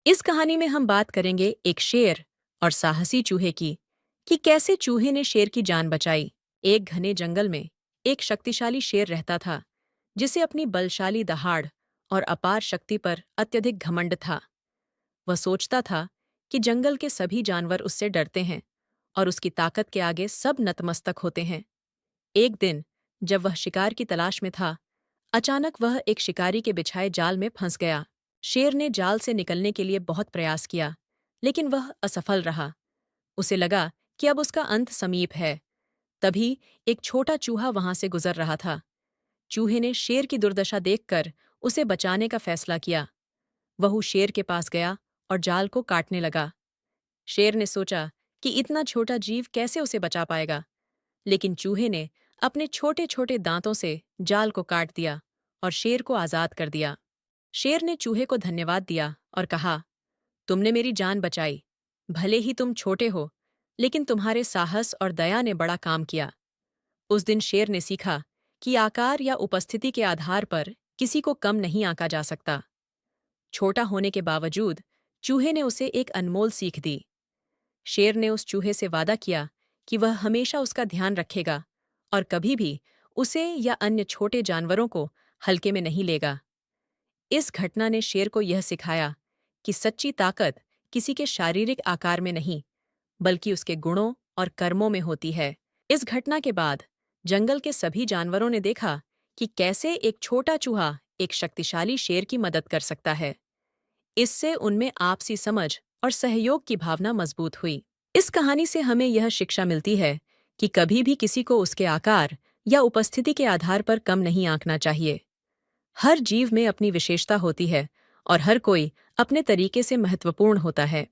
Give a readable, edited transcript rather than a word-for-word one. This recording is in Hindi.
इस कहानी में हम बात करेंगे एक शेर और साहसी चूहे की कि कैसे चूहे ने शेर की जान बचाई। एक घने जंगल में एक शक्तिशाली शेर रहता था जिसे अपनी बलशाली दहाड़ और अपार शक्ति पर अत्यधिक घमंड था। वह सोचता था कि जंगल के सभी जानवर उससे डरते हैं और उसकी ताकत के आगे सब नतमस्तक होते हैं। एक दिन जब वह शिकार की तलाश में था, अचानक वह एक शिकारी के बिछाए जाल में फंस गया। शेर ने जाल से निकलने के लिए बहुत प्रयास किया, लेकिन वह असफल रहा। उसे लगा कि अब उसका अंत समीप है। तभी एक छोटा चूहा वहां से गुजर रहा था। चूहे ने शेर की दुर्दशा देखकर उसे बचाने का फैसला किया। वह शेर के पास गया और जाल को काटने लगा। शेर ने सोचा कि इतना छोटा जीव कैसे उसे बचा पाएगा, लेकिन चूहे ने अपने छोटे छोटे दांतों से जाल को काट दिया और शेर को आजाद कर दिया। शेर ने चूहे को धन्यवाद दिया और कहा, तुमने मेरी जान बचाई। भले ही तुम छोटे हो, लेकिन तुम्हारे साहस और दया ने बड़ा काम किया। उस दिन शेर ने सीखा कि आकार या उपस्थिति के आधार पर किसी को कम नहीं आंका जा सकता। छोटा होने के बावजूद चूहे ने उसे एक अनमोल सीख दी। शेर ने उस चूहे से वादा किया कि वह हमेशा उसका ध्यान रखेगा और कभी भी उसे या अन्य छोटे जानवरों को हल्के में नहीं लेगा। इस घटना ने शेर को यह सिखाया कि सच्ची ताकत किसी के शारीरिक आकार में नहीं, बल्कि उसके गुणों और कर्मों में होती है। इस घटना के बाद जंगल के सभी जानवरों ने देखा कि कैसे एक छोटा चूहा एक शक्तिशाली शेर की मदद कर सकता है। इससे उनमें आपसी समझ और सहयोग की भावना मजबूत हुई। इस कहानी से हमें यह शिक्षा मिलती है कि कभी भी किसी को उसके आकार या उपस्थिति के आधार पर कम नहीं आंकना चाहिए। हर जीव में अपनी विशेषता होती है और हर कोई अपने तरीके से महत्वपूर्ण होता है।